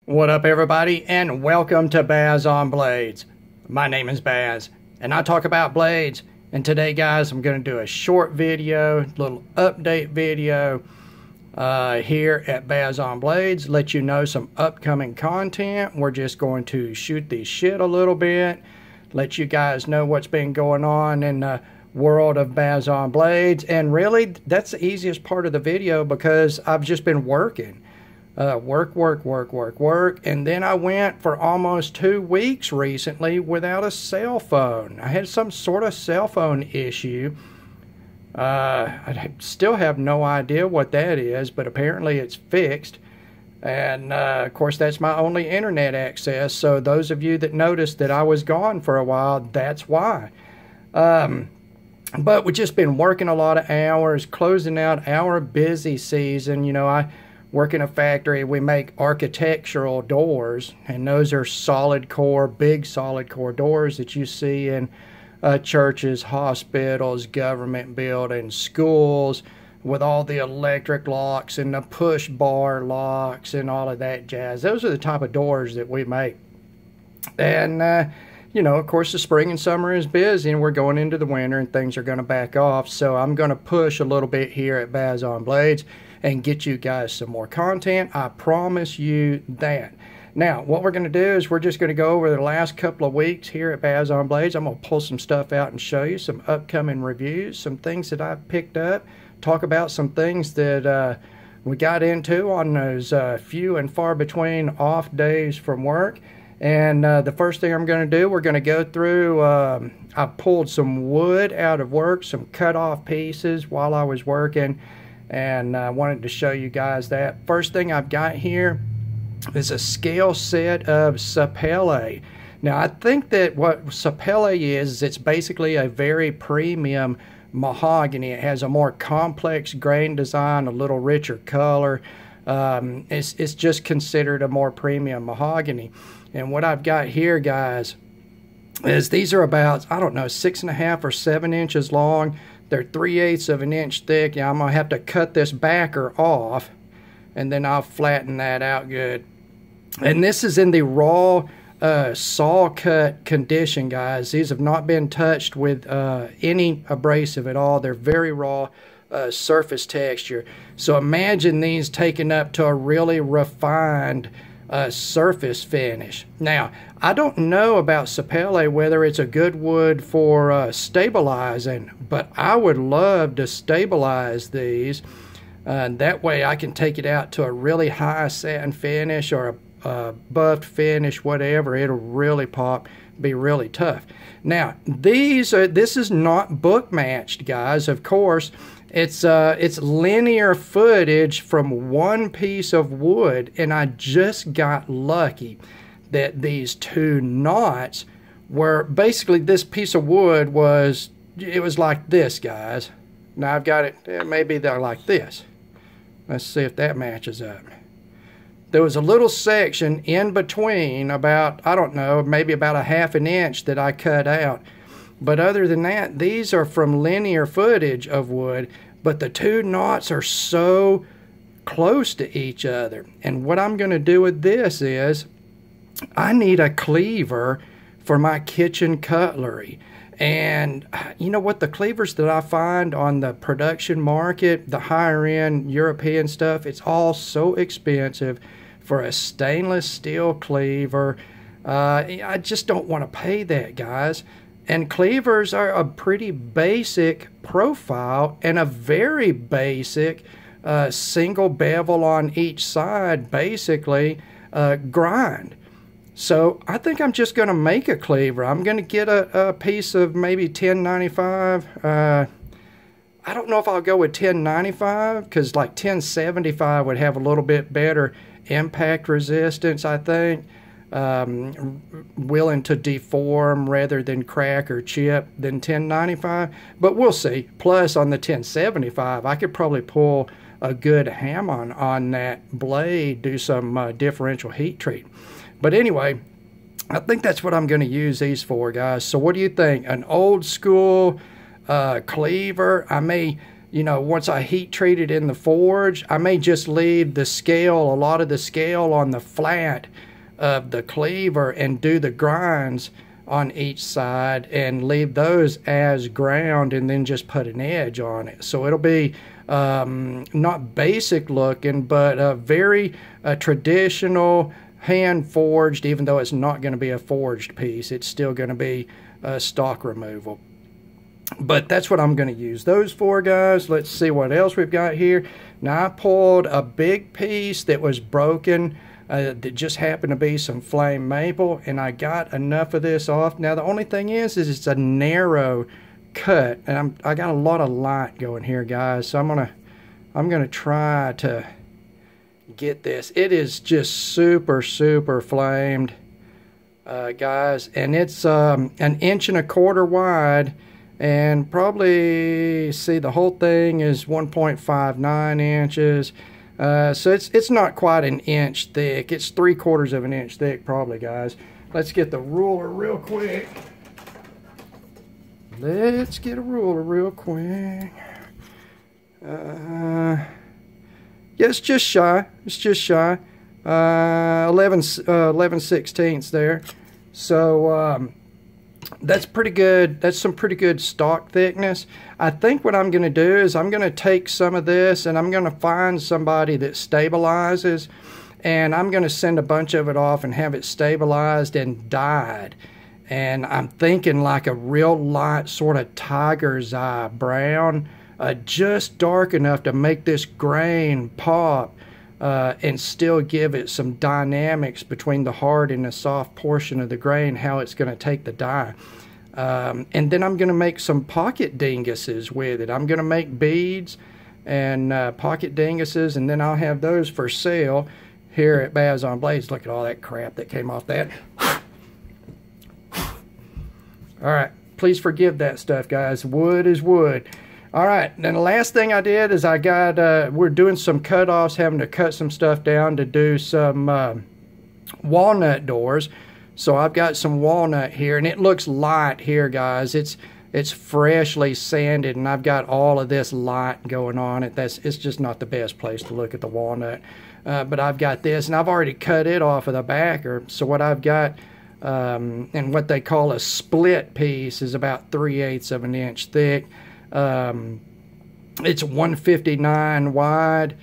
What up, everybody, and welcome to Baz on Blades. My name is Baz, and I talk about blades. And today, guys, I'm going to do a short video, little update video here at Baz on Blades. Let you know some upcoming content. We're just going to shoot the shit a little bit, let you guys know what's been going on in the world of Baz on Blades. And really, that's the easiest part of the video because I've just been working. Work. And then I went for almost 2 weeks recently without a cell phone. I had some sort of cell phone issue. I still have no idea what that is, but apparently it's fixed. And, of course, that's my only internet access. So those of you that noticed that I was gone for a while, that's why. But we've just been working a lot of hours, closing out our busy season. You know, I work in a factory. We make architectural doors, and those are solid core, big solid core doors that you see in churches, hospitals, government buildings, schools, with all the electric locks and the push bar locks and all of that jazz. Those are the type of doors that we make. And you know, of course, the spring and summer is busy, and we're going into the winter, and things are going to back off. So I'm going to push a little bit here at Baz on Blades and get you guys some more content. I promise you that. Now, what we're going to do is we're just going to go over the last couple of weeks here at Baz on Blades. I'm going to pull some stuff out and show you some upcoming reviews, some things that I've picked up, talk about some things that we got into on those few and far between off days from work. And the first thing I'm going to do, we're going to go through, I pulled some wood out of work, some cut off pieces while I was working, and I wanted to show you guys that. First thing I've got here is a scale set of sapele. Now, I think that what sapele is it's basically a very premium mahogany. It has a more complex grain design, a little richer color. It's just considered a more premium mahogany. And what I've got here, guys, is these are about, I don't know, 6.5 or 7 inches long. They're 3/8 of an inch thick. Yeah, I'm going to have to cut this backer off, and then I'll flatten that out good. And this is in the raw saw cut condition, guys. These have not been touched with any abrasive at all. They're very raw surface texture. So imagine these taken up to a really refined surface finish. Now, I don't know about sapele, whether it's a good wood for stabilizing, but I would love to stabilize these. That way I can take it out to a really high satin finish or a buffed finish, whatever. It'll really pop, be really tough. Now, this is not book matched, guys. Of course, it's linear footage from one piece of wood, and I just got lucky that these 2 knots were basically, this piece of wood was like this, guys. Now I've got it, maybe they're like this. Let's see if that matches up. There was a little section in between about, I don't know, maybe about 1/2 inch that I cut out. But other than that, these are from linear footage of wood, but the 2 knots are so close to each other. And what I'm going to do with this is I need a cleaver for my kitchen cutlery. And you know what, the cleavers that I find on the production market, the higher end European stuff, it's all so expensive for a stainless steel cleaver. I just don't want to pay that, guys. And cleavers are a pretty basic profile and a very basic single bevel on each side, basically, grind. So I think I'm just going to make a cleaver. I'm going to get a piece of maybe 1095. I don't know if I'll go with 1095 because like 1075 would have a little bit better impact resistance, I think. Willing to deform rather than crack or chip than 1095. But we'll see. Plus on the 1075, I could probably pull a good ham on that blade, do some differential heat treat. But anyway, I think that's what I'm going to use these for, guys. So what do you think? An old school cleaver? I may, you know, once I heat treat it in the forge, I may just leave the scale, a lot of the scale on the flat of the cleaver and do the grinds on each side and leave those as ground and then just put an edge on it. So it'll be not basic looking, but a very traditional hand forged, even though it's not going to be a forged piece. It's still going to be stock removal. But that's what I'm going to use those for, guys. Let's see what else we've got here. Now I pulled a big piece that was broken that just happened to be some flame maple, and I got enough of this off. Now the only thing is it's a narrow cut, and I got a lot of light going here, guys. So I'm gonna try to get this. It is just super flamed, guys, and it's 1.25 inches wide. And probably, see, the whole thing is 1.59 inches. So it's not quite an inch thick. It's 3/4 of an inch thick, probably, guys. Let's get the ruler real quick. Let's get a ruler real quick. Yeah, it's just shy. It's just shy. 11/16 there. So, that's pretty good. That's some pretty good stock thickness. I think what I'm going to do is I'm going to take some of this and I'm going to find somebody that stabilizes, and I'm going to send a bunch of it off and have it stabilized and dyed. And I'm thinking like a real light sort of tiger's eye brown, just dark enough to make this grain pop and still give it some dynamics between the hard and the soft portion of the grain, how it's going to take the dye. And then I'm going to make some pocket dinguses with it. I'm going to make beads and pocket dinguses, and then I'll have those for sale here at Babs on Blades. Look at all that crap that came off that. All right, please forgive that stuff, guys. Wood is wood. All right, then the last thing I did is I got, we're doing some cutoffs, having to cut some stuff down to do some walnut doors. So I've got some walnut here, and it looks light here, guys. It's freshly sanded, and I've got all of this light going on it. It's just not the best place to look at the walnut. But I've got this, and I've already cut it off of the backer. So what I've got, and what they call a split piece, is about 3/8 of an inch thick. It's 159 wide,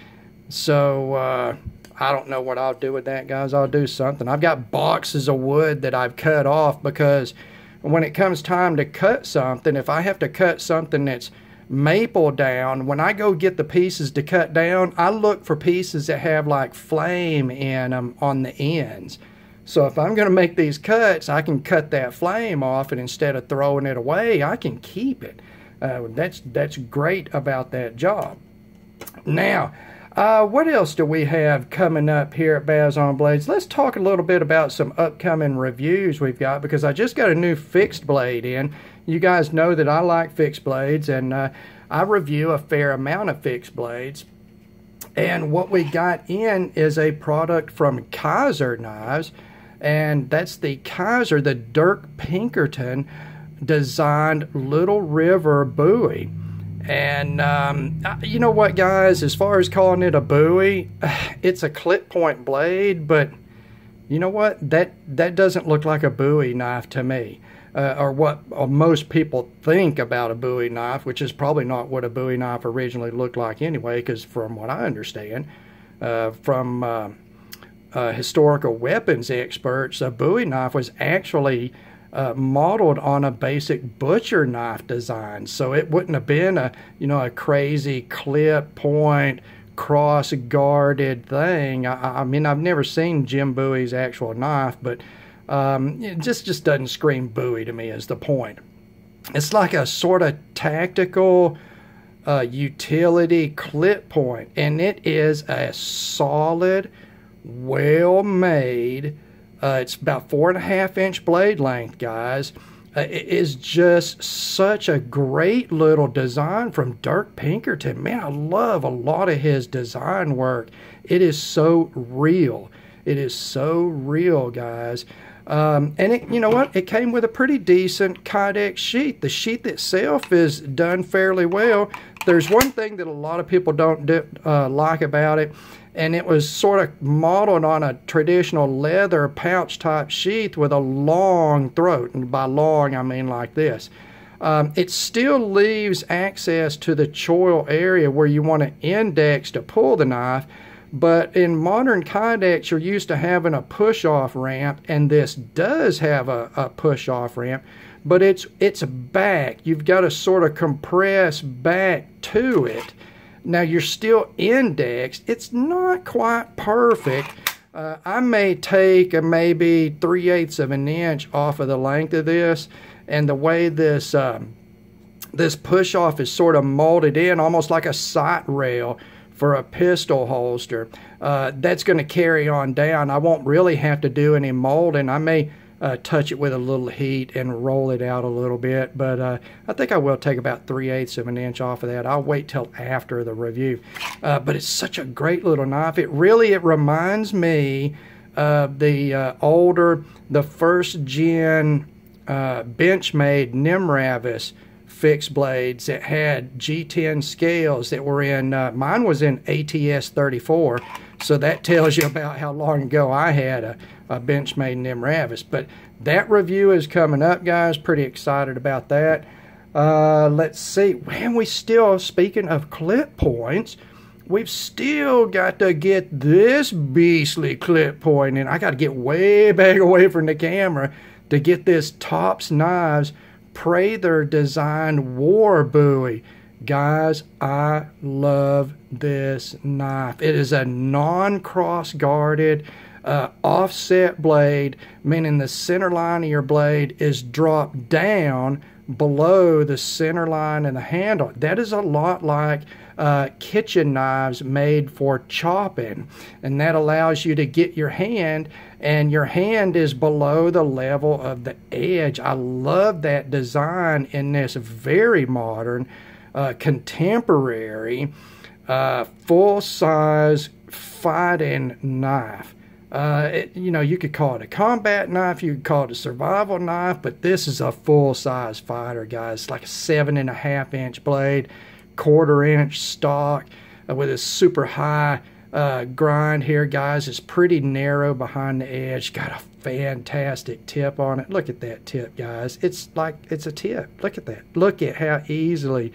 so I don't know what I'll do with that, guys. I'll do something. I've got boxes of wood that I've cut off, because when it comes time to cut something, if I have to cut something that's maple down, when I go get the pieces to cut down, I look for pieces that have like flame in them on the ends. So if I'm going to make these cuts, I can cut that flame off, and instead of throwing it away, I can keep it. That's great about that job. Now, what else do we have coming up here at Babs on Blades? Let's talk a little bit about some upcoming reviews we've got, because I just got a new fixed blade in. You guys know that I like fixed blades, and I review a fair amount of fixed blades. And what we got in is a product from Kaiser Knives, and that's the Kaiser, the Dirk Pinkerton designed Little River Bowie. And you know what, guys, as far as calling it a Bowie, it's a clip point blade, but you know what, that doesn't look like a Bowie knife to me, or what most people think about a Bowie knife, which is probably not what a Bowie knife originally looked like anyway, because from what I understand from historical weapons experts, a Bowie knife was actually modeled on a basic butcher knife design, so it wouldn't have been a crazy clip point cross guarded thing. I mean, I've never seen Jim Bowie's actual knife, but it just doesn't scream Bowie to me, is the point. It's like a sort of tactical utility clip point, and it is a solid, well made. It's about 4.5 inch blade length, guys. It is just such a great little design from Dirk Pinkerton. Man, I love a lot of his design work. It is so real. It is so real, guys. And you know what? It came with a pretty decent Kydex sheath. The sheath itself is done fairly well. There's one thing that a lot of people don't like about it, and it was sort of modeled on a traditional leather pouch type sheath with a long throat. And by long, I mean like this. It still leaves access to the choil area where you want to index to pull the knife. But in modern Kydex, you're used to having a push-off ramp, and this does have a push-off ramp, but it's back. You've got to sort of compress back to it. Now, you're still indexed. It's not quite perfect. I may take maybe 3/8 of an inch off of the length of this, and the way this this push-off is sort of molded in, almost like a sight rail for a pistol holster. That's going to carry on down. I won't really have to do any molding. I may touch it with a little heat and roll it out a little bit, but I think I will take about 3/8 of an inch off of that. I'll wait till after the review. But it's such a great little knife. It reminds me of the older, the first gen Benchmade Nimravis fixed blades that had G10 scales that were in, mine was in ATS 34, so that tells you about how long ago I had a Benchmade Nimravis. But that review is coming up, guys. Pretty excited about that. Let's see. Man, we still, speaking of clip points, we've still got to get this beastly clip point in. I got to get way back away from the camera to get this Tops Knives Prather designed war buoy. Guys, I love this knife. It is a non-cross guarded offset blade, meaning the center line of your blade is dropped down below the center line and the handle. That is a lot like kitchen knives made for chopping, and that allows you to get your hand, and your hand is below the level of the edge. I love that design in this very modern, contemporary, full-size fighting knife. You know, you could call it a combat knife, you could call it a survival knife, but this is a full-size fighter, guys. It's like a 7.5 inch blade, 1/4 inch stock, with a super high grind here, guys. It's pretty narrow behind the edge. Got a fantastic tip on it. Look at that tip, guys. It's like, it's a tip. Look at that. Look at how easily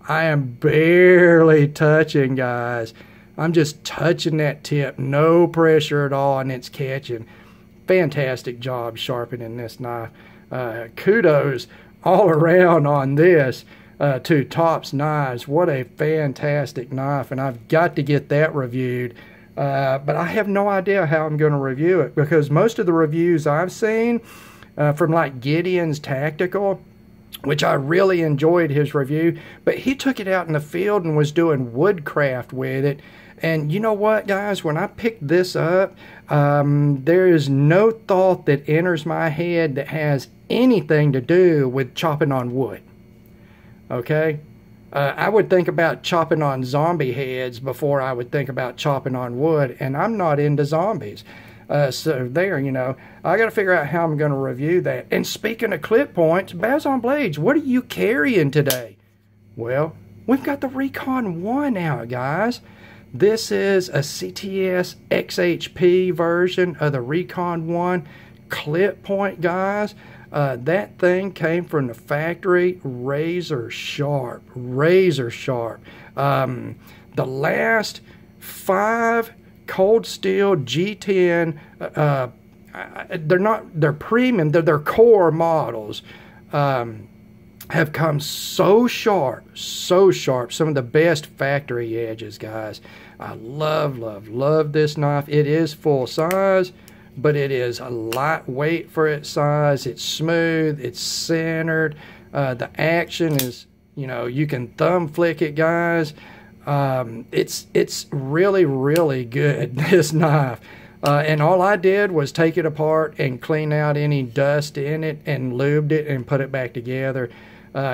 I am barely touching, guys. I'm just touching that tip, no pressure at all, and it's catching. Fantastic job sharpening this knife. Kudos all around on this to Tops Knives. What a fantastic knife, and I've got to get that reviewed. But I have no idea how I'm going to review it, because most of the reviews I've seen from like Gideon's Tactical, which I really enjoyed his review, but he took it out in the field and was doing woodcraft with it. And you know what, guys, when I picked this up, there is no thought that enters my head that has anything to do with chopping on wood. Okay? I would think about chopping on zombie heads before I would think about chopping on wood, and I'm not into zombies. So there, you know, I got to figure out how I'm going to review that. And speaking of clip points, Bazon Blades, what are you carrying today? Well, we've got the Recon 1 out, guys. This is a CTS XHP version of the Recon 1 clip point, guys. That thing came from the factory, razor sharp, razor sharp. The last 5 cold steel G10, they're premium, they're their core models, have come so sharp, so sharp. Some of the best factory edges, guys. I love this knife. It is full size, but it is a lightweight for its size. It's smooth, it's centered. The action is, you know, you can thumb flick it, guys. It's really good, this knife. And all I did was take it apart and clean out any dust in it and lubed it and put it back together.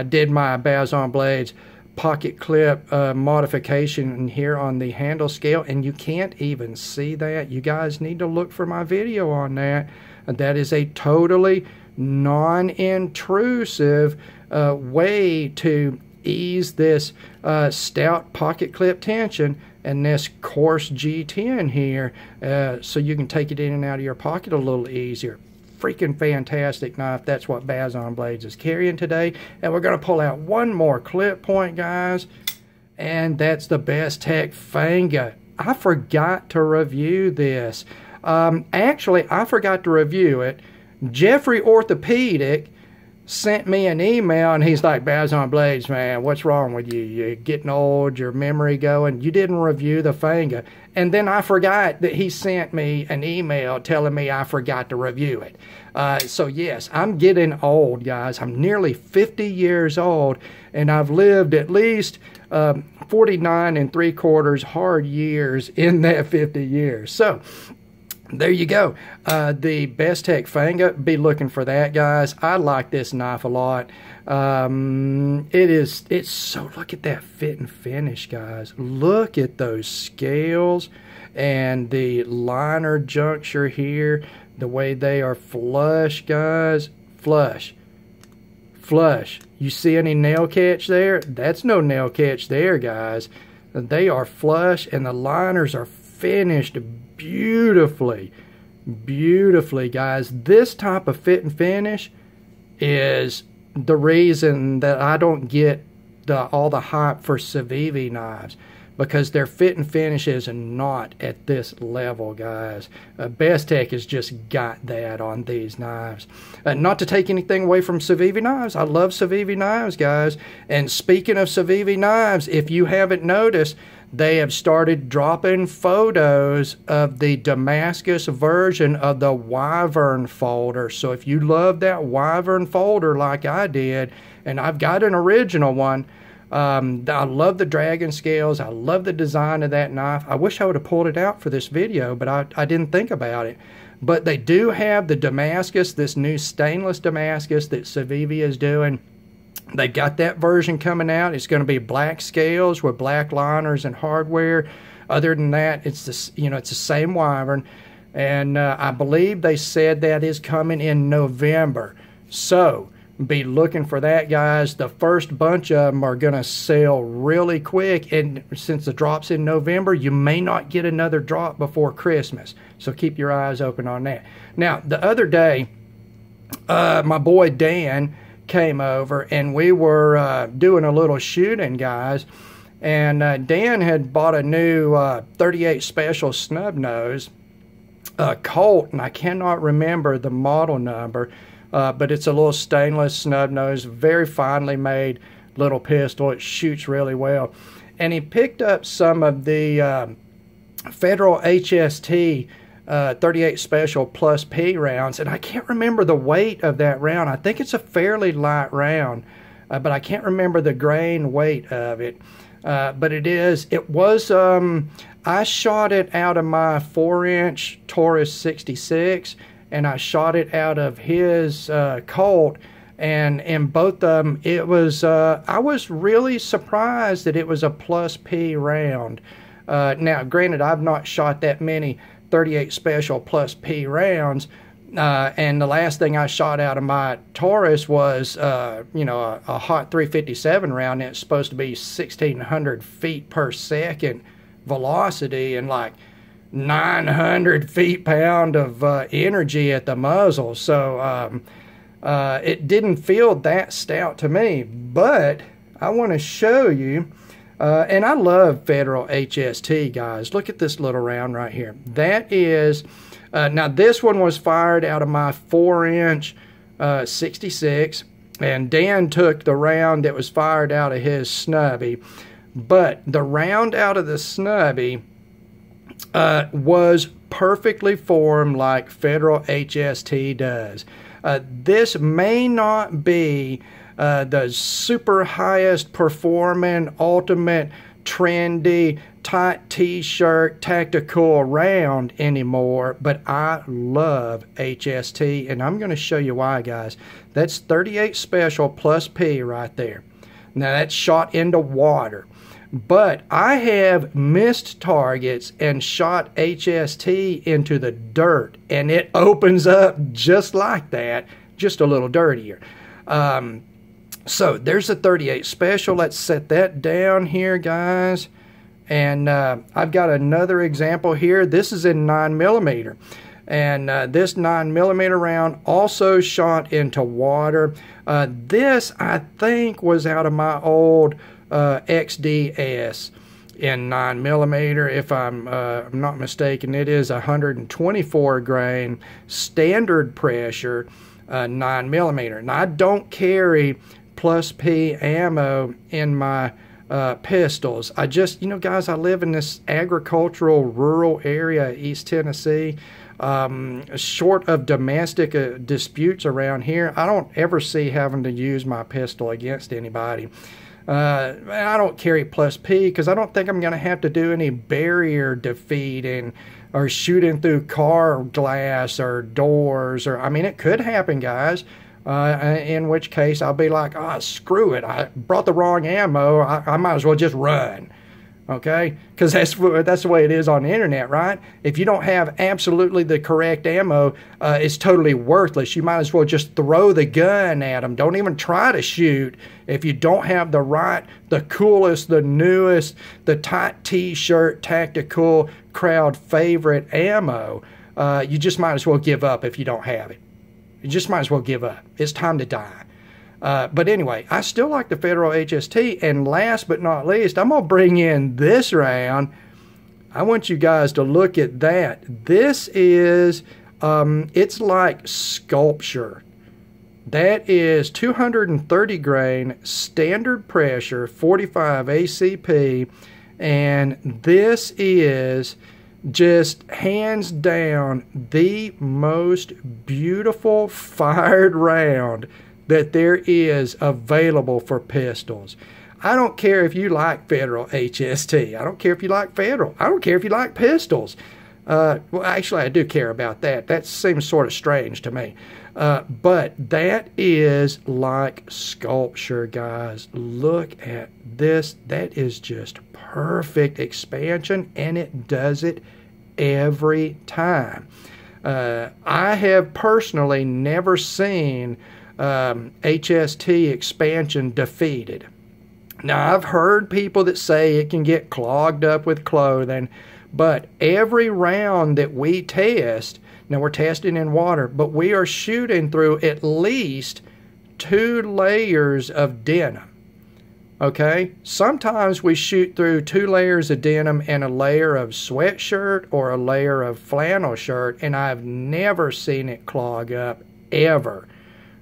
Did my Bazon Blades pocket clip modification here on the handle scale, and you can't even see that. You guys need to look for my video on that. That is a totally non-intrusive way to ease this stout pocket clip tension and this coarse G10 here, so you can take it in and out of your pocket a little easier. Freaking fantastic knife. That's what Bazon Blades is carrying today. And we're going to pull out one more clip point, guys, and that's the Bestech Fanga. I forgot to review this. Actually, I forgot to review it. Jeffrey Orthopedic sent me an email, and he's like, Bazon Blades, man, what's wrong with you? You're getting old, your memory going. You didn't review the Fanga. And then I forgot that he sent me an email telling me I forgot to review it. So yes, I'm getting old, guys. I'm nearly 50 years old, and I've lived at least 49 3/4 hard years in that 50 years. So there you go. The Bestech Fanga, be looking for that, guys. I like this knife a lot. It's so, look at that fit and finish, guys. Look at those scales and the liner juncture here, the way they are flush, guys. Flush. You see any nail catch there? That's no nail catch there, guys. They are flush, and the liners are finished beautifully, guys. This type of fit and finish is the reason that I don't get all the hype for Civivi knives, because their fit and finish is not at this level, guys. Bestech has just got that on these knives. Not to take anything away from Civivi knives. I love Civivi knives, guys. And speaking of Civivi knives, if you haven't noticed, they have started dropping photos of the Damascus version of the Wyvern folder. So if you love that Wyvern folder like I did, and I've got an original one, I love the dragon scales. I love the design of that knife. I wish I would have pulled it out for this video, but I didn't think about it. But they do have the Damascus, this new stainless Damascus that Civivi is doing. They got that version coming out. It's going to be black scales with black liners and hardware. Other than that, it's it's the same Wyvern, and I believe they said that is coming in November. So be looking for that, guys. The first bunch of them are going to sell really quick, and since the drop's in November, you may not get another drop before Christmas. So keep your eyes open on that. Now, the other day, my boy Dan came over, and we were doing a little shooting, guys, and Dan had bought a new 38 Special snub nose Colt, and I cannot remember the model number, but it's a little stainless snub nose, very finely made little pistol. It shoots really well. And he picked up some of the Federal HST 38 Special Plus P rounds, and I can't remember the weight of that round. I think it's a fairly light round, but I can't remember the grain weight of it. But it was, I shot it out of my 4-inch Taurus 66, and I shot it out of his Colt, and in both of them, it was, I was really surprised that it was a Plus P round. Now, granted, I've not shot that many 38 Special Plus P rounds, and the last thing I shot out of my Taurus was, a hot 357 round, and it's supposed to be 1,600 feet per second velocity and like 900 feet-pound of energy at the muzzle. So it didn't feel that stout to me, but I want to show you. And I love Federal HST, guys. Look at this little round right here. That is, now this one was fired out of my 4-inch 66, and Dan took the round that was fired out of his snubby. But the round out of the snubby was perfectly formed like Federal HST does. This may not be the super highest performing, ultimate, trendy, tight t-shirt, tactical round anymore, but I love HST, and I'm going to show you why, guys. That's 38 Special Plus P right there. Now that's shot into water. But I have missed targets and shot HST into the dirt, and it opens up just like that, just a little dirtier. So there's a 38 special. Let's set that down here, guys. And I've got another example here. This is in 9mm. And this 9mm round also shot into water. This, I think, was out of my old XDS in 9mm. If I'm not mistaken, it is 124 grain standard pressure 9mm. And I don't carry plus P ammo in my pistols. I just, you know, guys, I live in this agricultural rural area, East Tennessee. Short of domestic disputes around here, I don't ever see having to use my pistol against anybody. I don't carry plus P because I don't think I'm going to have to do any barrier defeating or shooting through car glass or doors. Or I mean, it could happen, guys. In which case I'll be like, oh, screw it. I brought the wrong ammo. I might as well just run. Okay? Because that's the way it is on the internet, right? If you don't have absolutely the correct ammo, it's totally worthless. You might as well just throw the gun at them. Don't even try to shoot if you don't have the right, the coolest, the newest, the tight t-shirt, tactical, crowd favorite ammo. You just might as well give up if you don't have it. You just might as well give up. It's time to die. But anyway, I still like the Federal HST. And last but not least, I'm going to bring in this round. I want you guys to look at that. This is, it's like sculpture. That is 230 grain standard pressure, 45 ACP. And this is just hands down the most beautiful fired round that there is available for pistols. I don't care if you like Federal HST. I don't care if you like Federal. I don't care if you like pistols. Well, actually, I do care about that. That seems sort of strange to me. But that is like sculpture, guys. Look at this. That is just perfect expansion, and it does it every time. I have personally never seen HST expansion defeated. Now, I've heard people that say it can get clogged up with clothing, but every round that we test, now we're testing in water, but we are shooting through at least 2 layers of denim. Okay? Sometimes we shoot through 2 layers of denim and a layer of sweatshirt or a layer of flannel shirt, and I've never seen it clog up, ever.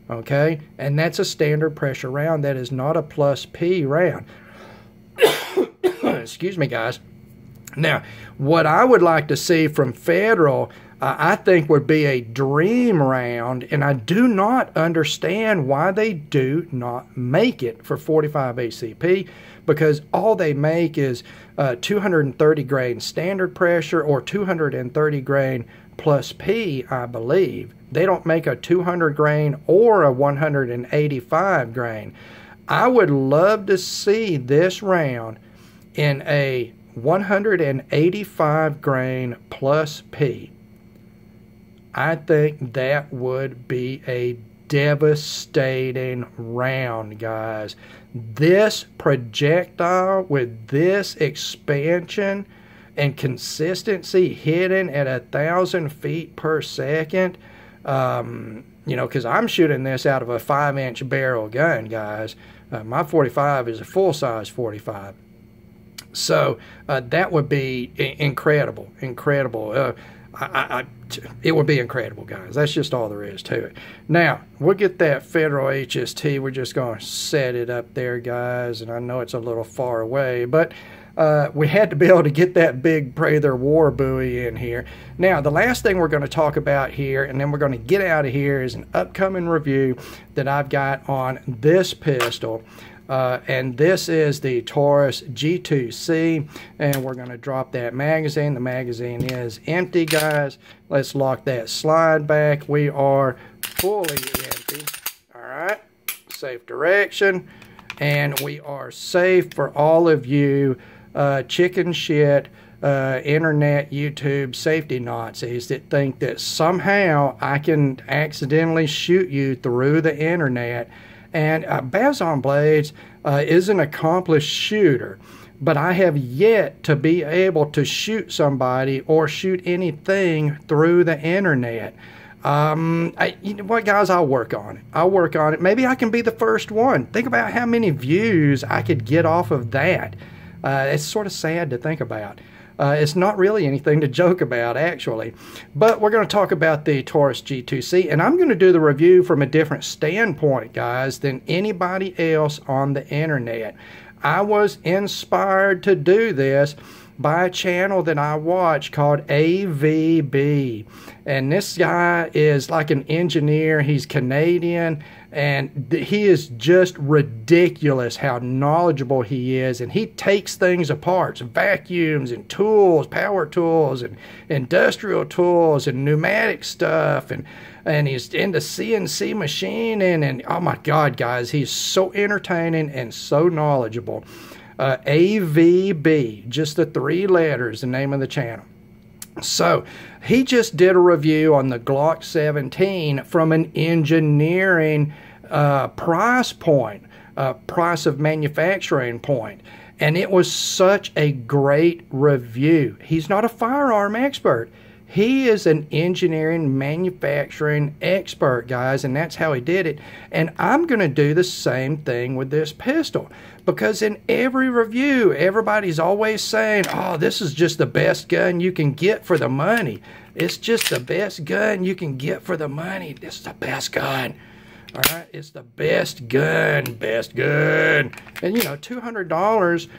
Okay? And that's a standard pressure round. That is not a plus P round. Excuse me, guys. Now, what I would like to see from Federal, I think would be a dream round, and I do not understand why they do not make it for 45 ACP, because all they make is 230 grain standard pressure or 230 grain plus P, I believe. They don't make a 200 grain or a 185 grain. I would love to see this round in a 185 grain plus P. I think that would be a devastating round, guys. This projectile with this expansion and consistency hitting at 1,000 feet per second, you know, because I'm shooting this out of a 5-inch barrel gun, guys. My 45 is a full-size 45. So that would be incredible, incredible. It would be incredible, guys. That's just all there is to it. Now, we'll get that Federal HST. We're just going to set it up there, guys. And I know it's a little far away, but we had to be able to get that big Prather War buoy in here. Now, the last thing we're going to talk about here, and then we're going to get out of here, is an upcoming review that I've got on this pistol. And this is the Taurus G2C, and we're going to drop that magazine. The magazine is empty, guys. Let's lock that slide back. We are fully empty. All right, safe direction. and we are safe for all of you chicken shit internet YouTube safety Nazis that think that somehow I can accidentally shoot you through the internet. And Baz on Blades is an accomplished shooter, but I have yet to be able to shoot somebody or shoot anything through the internet. You know what, guys? I'll work on it. I'll work on it. Maybe I can be the first one. Think about how many views I could get off of that. It's sort of sad to think about. It's not really anything to joke about, actually. But we're going to talk about the Taurus G2C, and I'm going to do the review from a different standpoint, guys, than anybody else on the internet. I was inspired to do this by a channel that I watch called AVB. And this guy is like an engineer. He's Canadian, and he is just ridiculous how knowledgeable he is. And he takes things apart, vacuums and tools, power tools and industrial tools and pneumatic stuff, and he's into CNC machining, and oh my God, guys, he's so entertaining and so knowledgeable. AVB, just the 3 letters, the name of the channel. So he just did a review on the Glock 17 from an engineering price point, price of manufacturing point. And it was such a great review. He's not a firearm expert. He is an engineering manufacturing expert, guys, and that's how he did it. And I'm going to do the same thing with this pistol, because in every review, everybody's always saying, oh, this is just the best gun you can get for the money. It's just the best gun you can get for the money. This is the best gun. All right, it's the best gun, best gun. And, you know, $200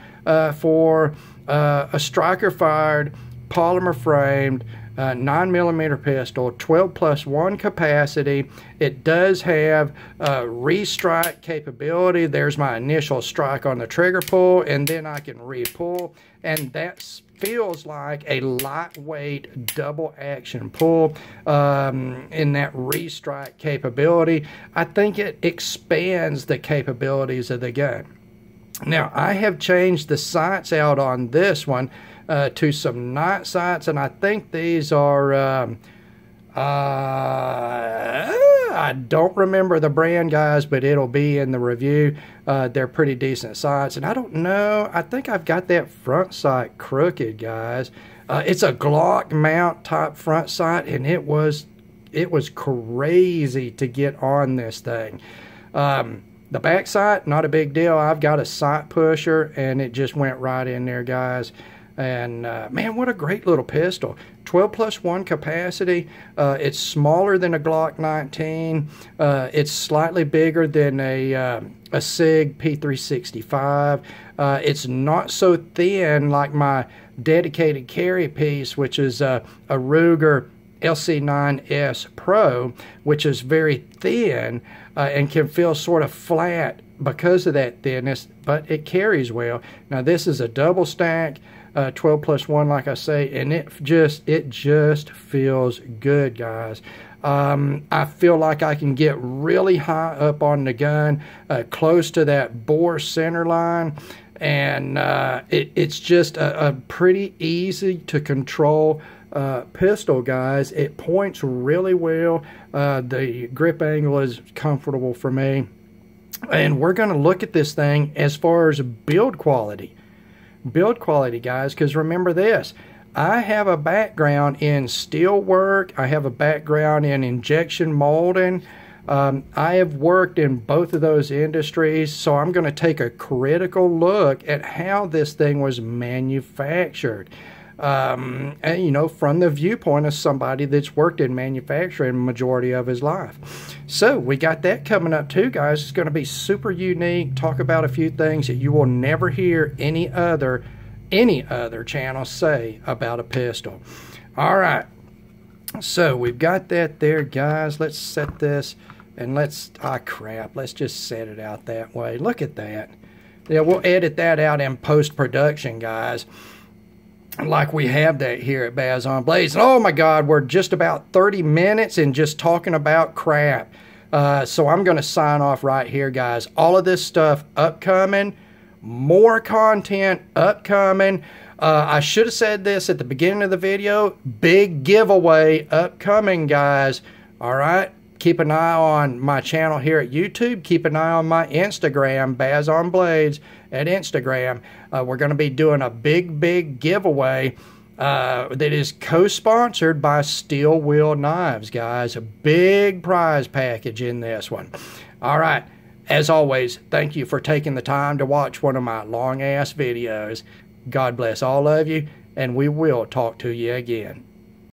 for a striker-fired, polymer-framed, 9mm pistol, 12+1 capacity. It does have restrike capability. There's my initial strike on the trigger pull, and then I can re-pull, and that feels like a lightweight double action pull in that restrike capability. I think it expands the capabilities of the gun. Now, I have changed the sights out on this one to some night sights, and I think these are I don't remember the brand, guys, but it'll be in the review. They're pretty decent sights, and I don't know, I think I've got that front sight crooked, guys. It's a Glock mount type front sight, and it was crazy to get on this thing. The back sight, not a big deal. I've got a sight pusher, and it just went right in there, guys. And man, what a great little pistol. 12+1 capacity. It's smaller than a Glock 19. It's slightly bigger than a SIG P365. It's not so thin like my dedicated carry piece, which is a Ruger LC9S Pro, which is very thin and can feel sort of flat because of that thinness, but it carries well. Now this is a double stack, 12+1, like I say, and it just feels good, guys. I feel like I can get really high up on the gun, close to that bore center line, and it's just a pretty easy to control pistol, guys. It points really well. The grip angle is comfortable for me, and we're going to look at this thing as far as build quality. Build quality, guys, because remember this, I have a background in steel work. I have a background in injection molding. I have worked in both of those industries, so I'm going to take a critical look at how this thing was manufactured. And, you know, from the viewpoint of somebody that's worked in manufacturing the majority of his life. So we got that coming up too, guys. It's going to be super unique. Talk about a few things that you will never hear any other channel say about a pistol. All right. So we've got that there, guys. Let's set this, and let's just set it out that way. Look at that. Yeah, we'll edit that out in post-production, guys, like we have that here at Baz on Blades. And oh my God, we're just about 30 minutes and just talking about crap. So I'm going to sign off right here, guys. All of this stuff upcoming. More content upcoming. I should have said this at the beginning of the video. Big giveaway upcoming, guys. All right. Keep an eye on my channel here at YouTube. Keep an eye on my Instagram, Baz on Blades at Instagram. We're going to be doing a big giveaway that is co-sponsored by Steel Wheel Knives, guys. A big prize package in this one. All right. As always, thank you for taking the time to watch one of my long-ass videos. God bless all of you, and we will talk to you again.